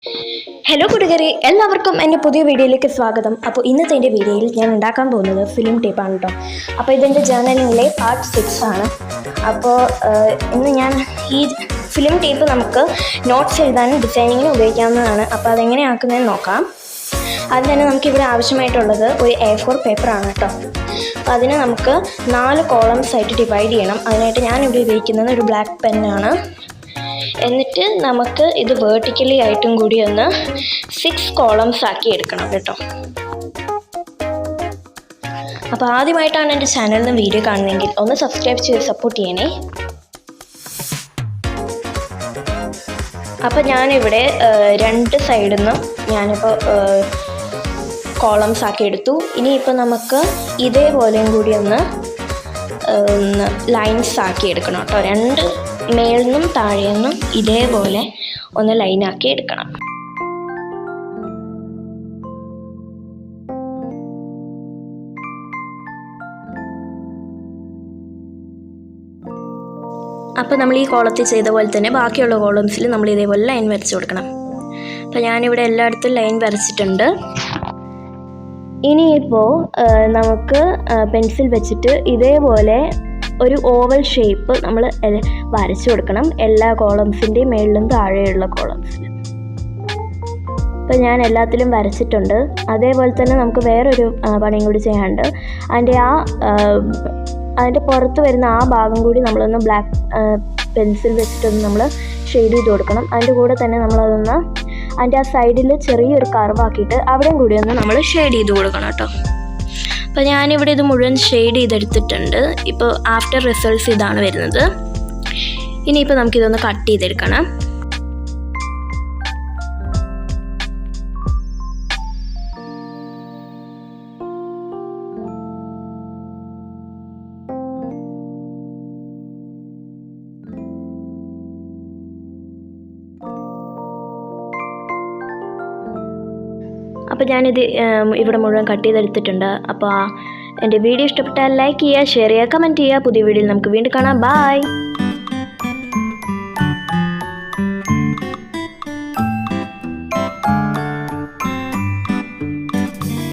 Hello കൂട്ടുകാരെ, എല്ലാവർക്കും എൻ്റെ പുതിയ വീഡിയോയിലേക്ക് സ്വാഗതം. അപ്പോൾ ഇന്നത്തെ എൻ്റെ വീഡിയോയിൽ ഞാൻ ഉണ്ടാക്കാൻ പോകുന്നത് ഫിലിം ടേപ്പാണ് കേട്ടോ. അപ്പോൾ ഇതെൻ്റെ ജേർണലിങ്ങിലെ പാർട്ട് 6 ആണ്. അപ്പോൾ ഇന്ന് ഞാൻ ഈ ഫിലിം ടേപ്പ് നമുക്ക് നോട്ട്സ് എഴുതാനും ഡിസൈനിങ്ങിനും ഉപയോഗിക്കാവുന്നതാണ്. അപ്പോൾ അതെങ്ങനെ ആക്കുന്നതെന്ന് നോക്കാം. അതിന് തന്നെ നമുക്കിവിടെ ആവശ്യമായിട്ടുള്ളത് ഒരു A4 പേപ്പറാണ് കേട്ടോ. അപ്പോൾ അതിനെ നമുക്ക് 4 കോളംസ് ആയിട്ട് ഡിവൈഡ് ചെയ്യണം. അതിനായിട്ട് ഞാനിവിടെ ഉപയോഗിക്കുന്നത് ഒരു ബ്ലാക്ക് പെന്നാണ്. എന്നിട്ട് നമുക്ക് ഇത് വേർട്ടിക്കലി ആയിട്ടും കൂടി ഒന്ന് 6 കോളംസ് ആക്കി എടുക്കണം കേട്ടോ. അപ്പോൾ ആദ്യമായിട്ടാണ് എൻ്റെ ചാനലിൽ നിന്ന് വീഡിയോ കാണുന്നതെങ്കിൽ ഒന്ന് സബ്സ്ക്രൈബ് ചെയ്ത് സപ്പോർട്ട് ചെയ്യണേ. അപ്പോൾ ഞാനിവിടെ 2 സൈഡിൽ നിന്നും ഞാനിപ്പോൾ കോളംസ് ആക്കി എടുത്തു. ഇനിയിപ്പോൾ നമുക്ക് ഇതേപോലെയും കൂടി ഒന്ന് ലൈൻസ് ആക്കി എടുക്കണം കേട്ടോ. 2 മേളിൽ നിന്നും താഴെ നിന്നും ഇതേപോലെ ഒന്ന് ലൈനാക്കി എടുക്കണം. അപ്പോൾ നമ്മൾ ഈ കോളത്തിൽ ചെയ്ത പോലെ തന്നെ ബാക്കിയുള്ള കോളംസിൽ നമ്മൾ ഇതേപോലെ ലൈൻ വരച്ച് കൊടുക്കണം. അപ്പോൾ ഞാനിവിടെ എല്ലായിടത്തും ലൈൻ വരച്ചിട്ടുണ്ട്. ഇനിയിപ്പോൾ നമുക്ക് പെൻസിൽ വെച്ചിട്ട് ഇതേപോലെ ഒരു ഓവൽ ഷേപ്പ് നമ്മൾ വരച്ചു കൊടുക്കണം എല്ലാ കോളംസിൻ്റെയും മേളിലും താഴെയുള്ള കോളംസിൽ. അപ്പോൾ ഞാൻ എല്ലാത്തിലും വരച്ചിട്ടുണ്ട്. അതേപോലെ തന്നെ നമുക്ക് വേറൊരു പണിയും കൂടി ചെയ്യാനുണ്ട്. അതിൻ്റെ പുറത്ത് വരുന്ന ആ ഭാഗം കൂടി നമ്മളൊന്ന് ബ്ലാക്ക് പെൻസിൽ വെച്ചിട്ടൊന്ന് നമ്മൾ ഷെയ്ഡ് ചെയ്ത് കൊടുക്കണം. അതിൻ്റെ കൂടെ തന്നെ നമ്മളതൊന്ന് അതിൻ്റെ ആ സൈഡിൽ ചെറിയൊരു കർവാക്കിയിട്ട് അവിടെയും കൂടി ഒന്ന് നമ്മൾ ഷെയ്ഡ് ചെയ്ത് കൊടുക്കണം കേട്ടോ. അപ്പോൾ ഞാനിവിടെ ഇത് മുഴുവൻ ഷെയ്ഡ് ചെയ്തെടുത്തിട്ടുണ്ട്. ഇപ്പോൾ ആഫ്റ്റർ റിസൾട്ട്സ് ഇതാണ് വരുന്നത്. ഇനിയിപ്പോൾ നമുക്കിതൊന്ന് കട്ട് ചെയ്തെടുക്കണം. അപ്പോൾ ഞാനിത് ഇവിടെ മുഴുവൻ കട്ട് ചെയ്തെടുത്തിട്ടുണ്ട്. അപ്പോൾ എൻ്റെ വീഡിയോ ഇഷ്ടപ്പെട്ടാൽ ലൈക്ക് ചെയ്യുക, ഷെയർ ചെയ്യുക, കമൻറ്റ് ചെയ്യുക. പുതിയ വീഡിയോയിൽ നമുക്ക് വീണ്ടും കാണാം. ബൈ.